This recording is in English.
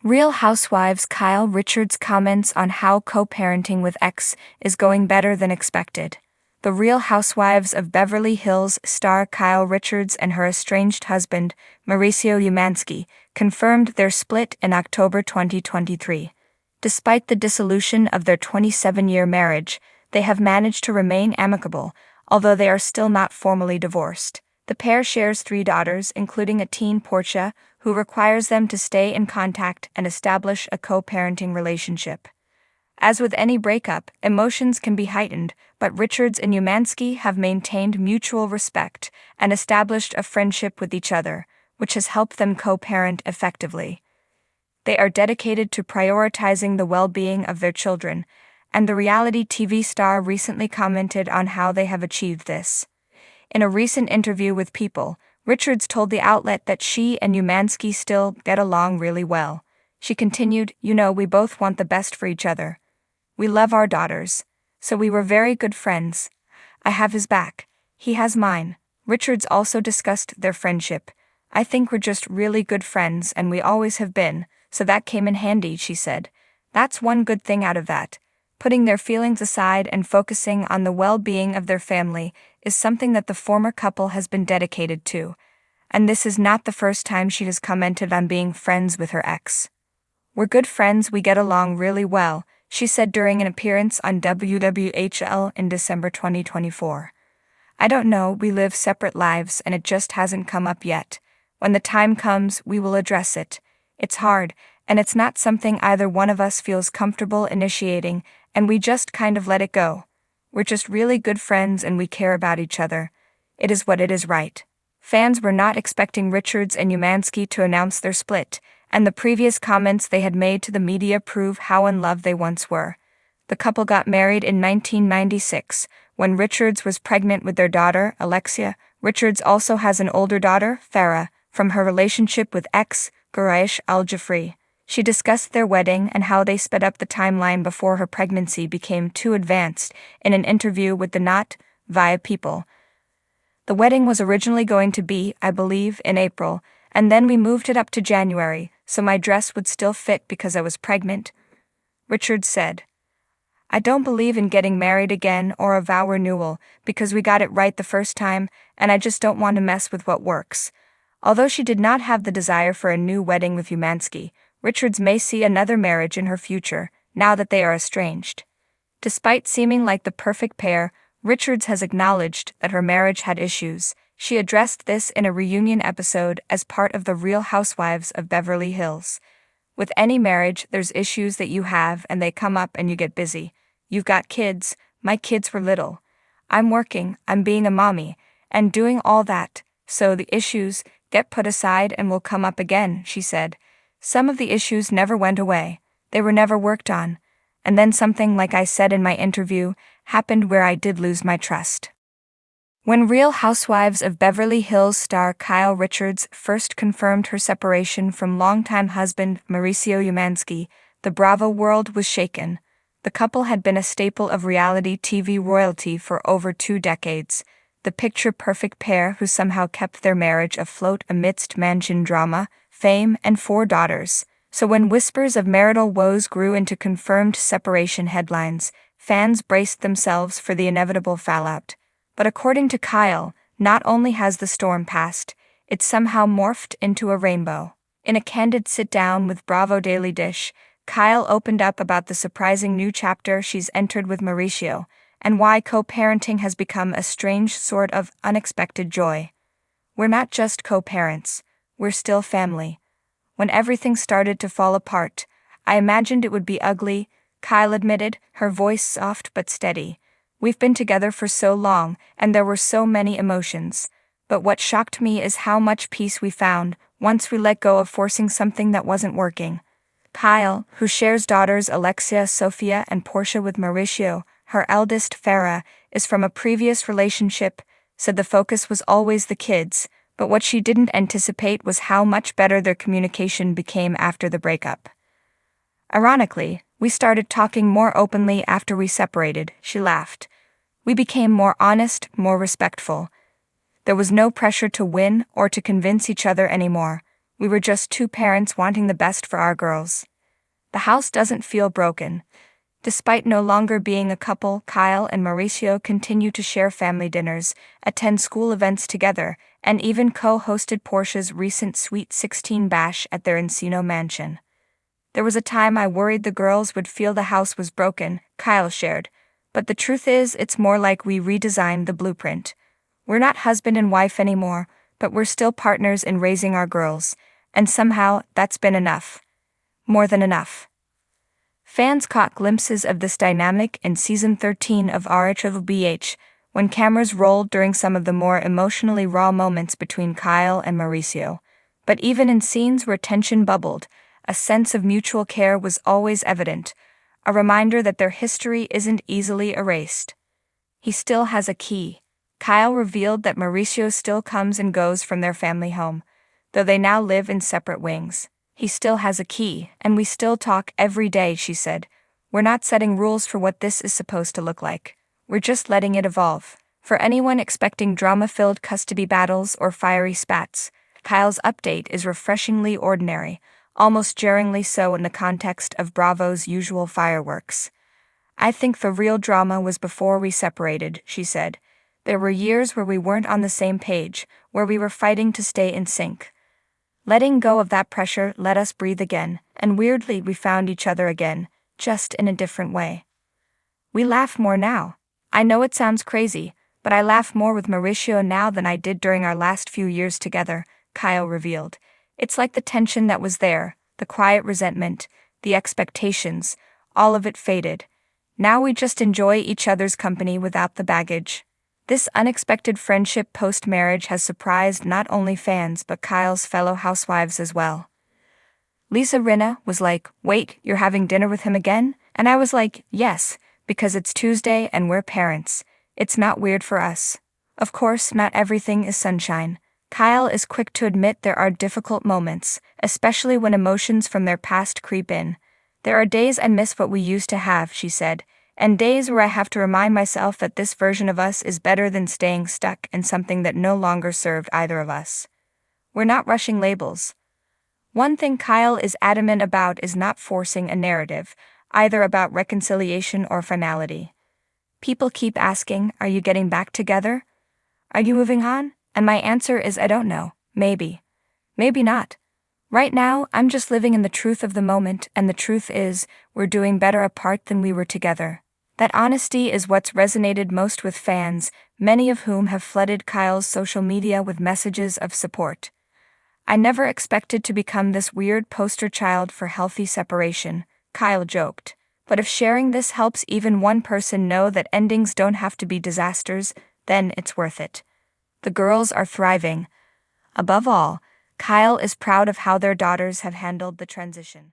Real Housewives Kyle Richards comments on how co-parenting with ex is going better than expected. The Real Housewives of Beverly Hills star Kyle Richards and her estranged husband, Mauricio Umansky, confirmed their split in October 2023. Despite the dissolution of their 27-year marriage, they have managed to remain amicable, although they are still not formally divorced. The pair shares 3 daughters, including a teen Portia, who requires them to stay in contact and establish a co-parenting relationship. As with any breakup, emotions can be heightened, but Richards and Umansky have maintained mutual respect and established a friendship with each other, which has helped them co-parent effectively. They are dedicated to prioritizing the well-being of their children, and the reality TV star recently commented on how they have achieved this. In a recent interview with People, Richards told the outlet that she and Umansky still get along really well. She continued, we both want the best for each other. We love our daughters. So we were very good friends. I have his back. He has mine. Richards also discussed their friendship. I think we're just really good friends and we always have been, so that came in handy, she said. That's one good thing out of that. Putting their feelings aside and focusing on the well-being of their family is something that the former couple has been dedicated to. And this is not the first time she has commented on being friends with her ex. We're good friends, we get along really well, she said during an appearance on WWHL in December 2024. I don't know, we live separate lives and it just hasn't come up yet. When the time comes, we will address it. It's hard, and it's not something either one of us feels comfortable initiating, and we just kind of let it go. We're just really good friends and we care about each other. It is what it is, right? Fans were not expecting Richards and Umansky to announce their split, and the previous comments they had made to the media prove how in love they once were. The couple got married in 1996, when Richards was pregnant with their daughter, Alexia. Richards also has an older daughter, Farah, from her relationship with ex, Quraish Al-Jafri. She discussed their wedding and how they sped up the timeline before her pregnancy became too advanced in an interview with the Not via People. The wedding was originally going to be, I believe, in April, and then we moved it up to January, so my dress would still fit because I was pregnant, Richards said. I don't believe in getting married again or a vow renewal because we got it right the first time, and I just don't want to mess with what works. Although she did not have the desire for a new wedding with Umansky, Richards may see another marriage in her future, now that they are estranged. Despite seeming like the perfect pair, Richards has acknowledged that her marriage had issues. She addressed this in a reunion episode as part of the Real Housewives of Beverly Hills. With any marriage, there's issues that you have and they come up and you get busy. You've got kids, my kids were little. I'm working, I'm being a mommy, and doing all that, so the issues get put aside and will come up again, she said. Some of the issues never went away, they were never worked on, and then something like I said in my interview happened where I did lose my trust. When Real Housewives of Beverly Hills star Kyle Richards first confirmed her separation from longtime husband Mauricio Umansky, the Bravo world was shaken. The couple had been a staple of reality TV royalty for over 2 decades, the picture-perfect pair who somehow kept their marriage afloat amidst mansion drama, fame, and 4 daughters. So when whispers of marital woes grew into confirmed separation headlines, fans braced themselves for the inevitable fallout. But according to Kyle, not only has the storm passed, it's somehow morphed into a rainbow. In a candid sit-down with Bravo Daily Dish, Kyle opened up about the surprising new chapter she's entered with Mauricio, and why co-parenting has become a strange sort of unexpected joy. We're not just co-parents, we're still family. When everything started to fall apart, I imagined it would be ugly, Kyle admitted, her voice soft but steady. We've been together for so long, and there were so many emotions. But what shocked me is how much peace we found once we let go of forcing something that wasn't working. Kyle, who shares daughters Alexia, Sophia, and Portia with Mauricio, her eldest, Farah, is from a previous relationship, said the focus was always the kids, but what she didn't anticipate was how much better their communication became after the breakup. Ironically, we started talking more openly after we separated, she laughed. We became more honest, more respectful. There was no pressure to win or to convince each other anymore. We were just two parents wanting the best for our girls. The house doesn't feel broken. Despite no longer being a couple, Kyle and Mauricio continue to share family dinners, attend school events together, and even co-hosted Portia's recent Sweet 16 bash at their Encino mansion. There was a time I worried the girls would feel the house was broken, Kyle shared, but the truth is it's more like we redesigned the blueprint. We're not husband and wife anymore, but we're still partners in raising our girls, and somehow that's been enough. More than enough. Fans caught glimpses of this dynamic in Season 13 of RHBH, when cameras rolled during some of the more emotionally raw moments between Kyle and Mauricio. But even in scenes where tension bubbled, a sense of mutual care was always evident, a reminder that their history isn't easily erased. He still has a key. Kyle revealed that Mauricio still comes and goes from their family home, though they now live in separate wings. He still has a key, and we still talk every day, she said. We're not setting rules for what this is supposed to look like. We're just letting it evolve. For anyone expecting drama-filled custody battles or fiery spats, Kyle's update is refreshingly ordinary, almost jarringly so in the context of Bravo's usual fireworks. I think the real drama was before we separated, she said. There were years where we weren't on the same page, where we were fighting to stay in sync. Letting go of that pressure let us breathe again, and weirdly we found each other again, just in a different way. We laugh more now. I know it sounds crazy, but I laugh more with Mauricio now than I did during our last few years together, Kyle revealed. It's like the tension that was there, the quiet resentment, the expectations, all of it faded. Now we just enjoy each other's company without the baggage. This unexpected friendship post-marriage has surprised not only fans but Kyle's fellow housewives as well. Lisa Rinna was like, "Wait, you're having dinner with him again?" And I was like, "Yes, because it's Tuesday and we're parents. It's not weird for us." Of course, not everything is sunshine. Kyle is quick to admit there are difficult moments, especially when emotions from their past creep in. There are days I miss what we used to have, she said, and days where I have to remind myself that this version of us is better than staying stuck in something that no longer served either of us. We're not rushing labels. One thing Kyle is adamant about is not forcing a narrative, either about reconciliation or finality. People keep asking, "Are you getting back together? Are you moving on?" And my answer is I don't know, maybe. Maybe not. Right now, I'm just living in the truth of the moment, and the truth is, we're doing better apart than we were together. That honesty is what's resonated most with fans, many of whom have flooded Kyle's social media with messages of support. I never expected to become this weird poster child for healthy separation, Kyle joked. But if sharing this helps even one person know that endings don't have to be disasters, then it's worth it. The girls are thriving. Above all, Kyle is proud of how their daughters have handled the transition.